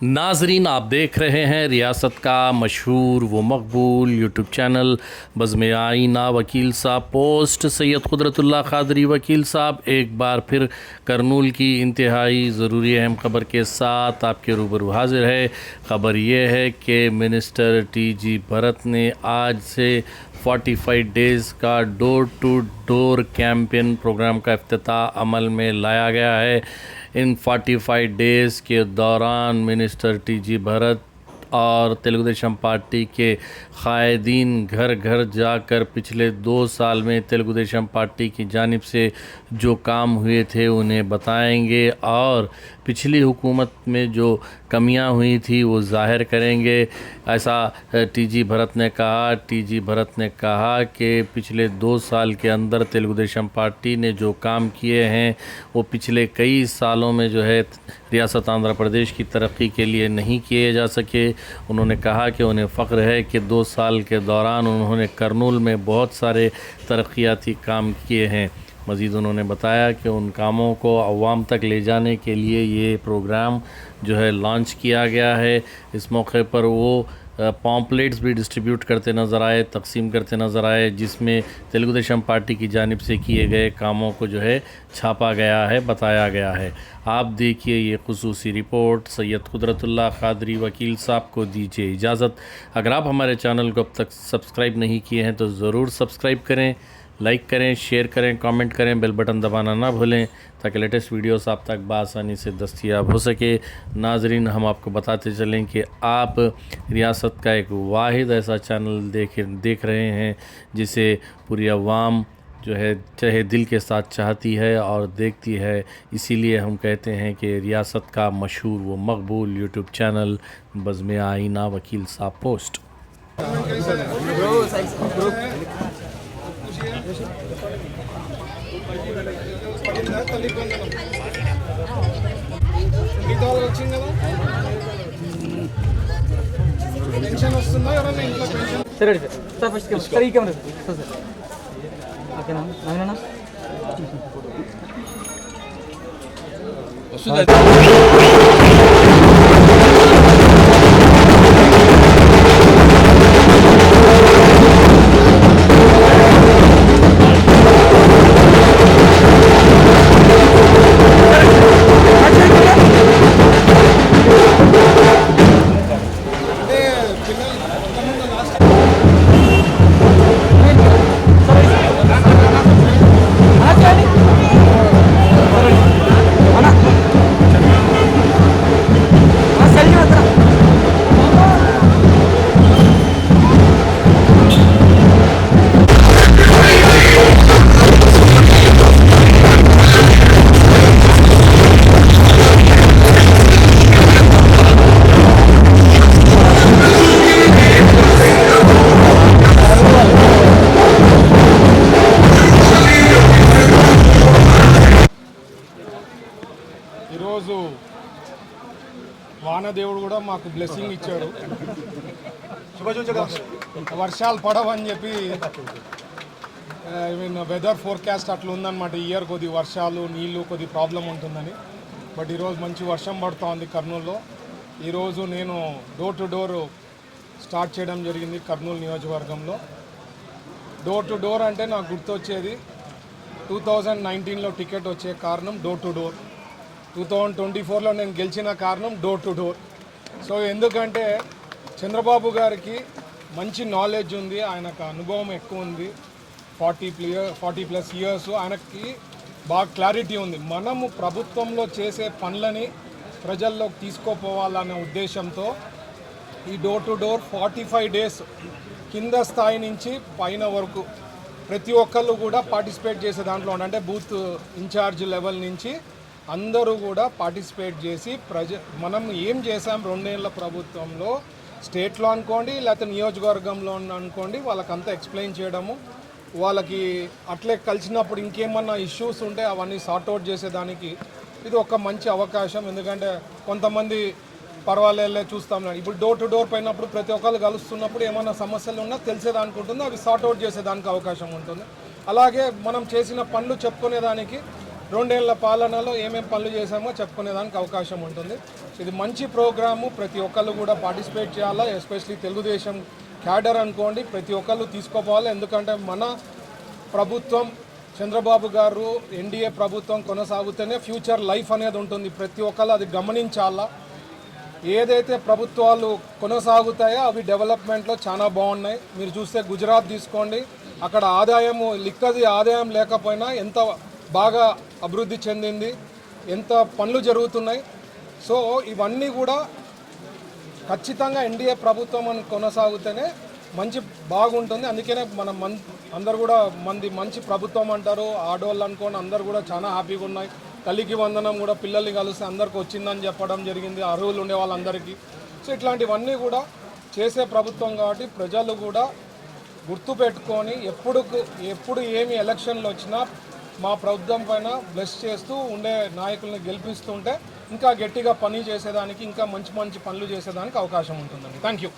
नाजरीन, आप देख रहे हैं रियासत का मशहूर व मकबूल यूट्यूब चैनल बज़्म आईना। वकील साहब पोस्ट सैयद कुदरतुल्लाह क़ादरी वकील साहब एक बार फिर करनूल की इंतहाई ज़रूरी अहम ख़बर के साथ आपके रूबरू हाजिर है। ख़बर ये है कि मिनिस्टर टी.जी. भरत ने आज से 45 डेज़ का door to door campaign program का इफ्तिताह अमल में लाया गया है। इन 45 डेज़ के दौरान मिनिस्टर टी.जी. भरत और तेलुगु देशम पार्टी के कायदीन घर घर जाकर पिछले 2 साल में तेलुगु देशम पार्टी की जानिब से जो काम हुए थे उन्हें बताएंगे और पिछली हुकूमत में जो कमियां हुई थी वो ज़ाहिर करेंगे। ऐसा टी.जी. भरत ने कहा। टी.जी. भरत ने कहा कि पिछले 2 साल के अंदर तेलुगु देशम पार्टी ने जो काम किए हैं वो पिछले कई सालों में जो है रियासत आंध्र प्रदेश की तरक्की के लिए नहीं किए जा सके। उन्होंने कहा कि उन्हें फ़ख्र है कि 2 साल के दौरान उन्होंने करनूल में बहुत सारे तरक्याती काम किए हैं। मज़ीद उन्होंने बताया कि उन कामों को अवाम तक ले जाने के लिए ये प्रोग्राम जो है लॉन्च किया गया है। इस मौके पर वो पॉम्पलेट्स भी डिस्ट्रीब्यूट करते नज़र आए, तकसीम करते नज़र आए, जिसमें तेलुगु देशम पार्टी की जानिब से किए गए कामों को जो है छापा गया है, बताया गया है। आप देखिए ये खुसूसी रिपोर्ट। सैयद कुदरतुल्लाह क़ादरी वकील साहब को दीजिए इजाज़त। अगर आप हमारे चैनल को अब तक सब्सक्राइब नहीं किए हैं तो ज़रूर सब्सक्राइब करें, लाइक करें, शेयर करें, कमेंट करें, बेल बटन दबाना ना भूलें ताकि लेटेस्ट वीडियोस आप तक बआसानी से दस्तयाब हो सके। नाजरीन, हम आपको बताते चलें कि आप रियासत का एक वाहिद ऐसा चैनल देख रहे हैं जिसे पूरी अवाम जो है चाहे दिल के साथ चाहती है और देखती है। इसीलिए हम कहते हैं कि रियासत का मशहूर व मकबूल यूट्यूब चैनल बज़्म आईना वकील साहब पोस्ट। పెన్షన్ వస్తుందా ఎవరైనా ఇంట్లో పెన్షన్ సరే సార్ ఫస్ట్ సార్ ఈ కెమెరా సార్ సార్ ఓకేనా నవీనా ఈరోజు వానదేవుడు కూడా మాకు బ్లెస్సింగ్ ఇచ్చాడు. వర్షాలు పడవని చెప్పి వెదర్ ఫోర్కాస్ట్ అట్లా ఉందన్నమాట. ఇయర్ కొద్ది వర్షాలు నీళ్ళు కొద్ది ప్రాబ్లం ఉంటుందని. బట్ ఈరోజు మంచి వర్షం పడుతూ ఉంది కర్నూలులో. ఈరోజు నేను డోర్ టు డోర్ స్టార్ట్ చేయడం జరిగింది కర్నూలు నియోజకవర్గంలో. డోర్ టు డోర్ అంటే నాకు గుర్తొచ్చేది 2019లో టికెట్ వచ్చే కారణం డోర్ టు డోర్. 2024లో నేను గెలిచిన కారణం డోర్ టు డోర్. సో ఎందుకంటే చంద్రబాబు గారికి మంచి నాలెడ్జ్ ఉంది, ఆయనకు అనుభవం ఎక్కువ ఉంది. 40+ ఇయర్స్ ఆయనకి బాగా క్లారిటీ ఉంది. మనము ప్రభుత్వంలో చేసే పనులని ప్రజల్లోకి తీసుకుపోవాలనే ఉద్దేశంతో ఈ డోర్ టు డోర్ 45 డేస్ కింద స్థాయి నుంచి పైన వరకు ప్రతి ఒక్కళ్ళు కూడా పార్టిసిపేట్ చేసే దాంట్లో అంటే బూత్ ఇన్ఛార్జ్ లెవెల్ నుంచి అందరూ కూడా పార్టిసిపేట్ చేసి మనం ఏం చేసాం 2 ఏళ్ల ప్రభుత్వంలో స్టేట్లో అనుకోండి లేకపోతే నియోజకవర్గంలో అనుకోండి వాళ్ళకంతా ఎక్స్ప్లెయిన్ చేయడము, వాళ్ళకి అట్లే కలిసినప్పుడు ఇంకేమన్నా ఇష్యూస్ ఉంటే అవన్నీ సార్ట్అవుట్ చేసేదానికి ఇది ఒక మంచి అవకాశం. ఎందుకంటే కొంతమంది పర్వాలేదులే చూస్తాం, ఇప్పుడు డోర్ టు డోర్ పోయినప్పుడు ప్రతి ఒక్కళ్ళు కలుస్తున్నప్పుడు ఏమైనా సమస్యలు ఉన్నా తెలిసేదానికి ఉంటుంది, అవి సార్ట్అవుట్ చేసేదానికి అవకాశం ఉంటుంది. అలాగే మనం చేసిన పనులు చెప్పుకునేదానికి 2 ఏళ్ల పాలనలో ఏమేం పనులు చేశామో చెప్పుకునేదానికి అవకాశం ఉంటుంది. సో ఇది మంచి ప్రోగ్రాము, ప్రతి ఒక్కళ్ళు కూడా పార్టిసిపేట్ చేయాలా. ఎస్పెషలీ తెలుగుదేశం క్యాడర్ అనుకోండి, ప్రతి ఒక్కళ్ళు తీసుకోపోవాలి. ఎందుకంటే మన ప్రభుత్వం చంద్రబాబు గారు ఎన్డీఏ ప్రభుత్వం కొనసాగుతూనే ఫ్యూచర్ లైఫ్ అనేది ఉంటుంది. ప్రతి ఒక్కళ్ళు అది గమనించాలా. ఏదైతే ప్రభుత్వాలు కొనసాగుతాయో అవి డెవలప్మెంట్లో చాలా బాగున్నాయి. మీరు చూస్తే గుజరాత్ తీసుకోండి, అక్కడ ఆదాయము లిక్కది ఆదాయం లేకపోయినా ఎంత బాగా అభివృద్ధి చెందింది, ఎంత పనులు జరుగుతున్నాయి. సో ఇవన్నీ కూడా ఖచ్చితంగా ఎన్డీఏ ప్రభుత్వం అని కొనసాగితేనే మంచి బాగుంటుంది. అందుకనే మనం అందరు కూడా మంచి ప్రభుత్వం అంటారు. ఆడవాళ్ళు అనుకోని అందరు కూడా చాలా హ్యాపీగా ఉన్నాయి. తల్లికి వందనం కూడా పిల్లల్ని కలిసి అందరికి వచ్చిందని చెప్పడం జరిగింది, అర్హులు ఉండే వాళ్ళందరికీ. సో ఇట్లాంటివన్నీ కూడా చేసే ప్రభుత్వం కాబట్టి ప్రజలు కూడా గుర్తుపెట్టుకొని ఎప్పుడు ఏమి ఎలక్షన్లు వచ్చినా మా ప్రభుత్వం పైన బ్లెస్ చేస్తూ ఉండే నాయకుల్ని గెలిపిస్తుంటే ఇంకా గట్టిగా పని చేసేదానికి, ఇంకా మంచి పనులు చేసేదానికి అవకాశం ఉంటుందండి. Thank you.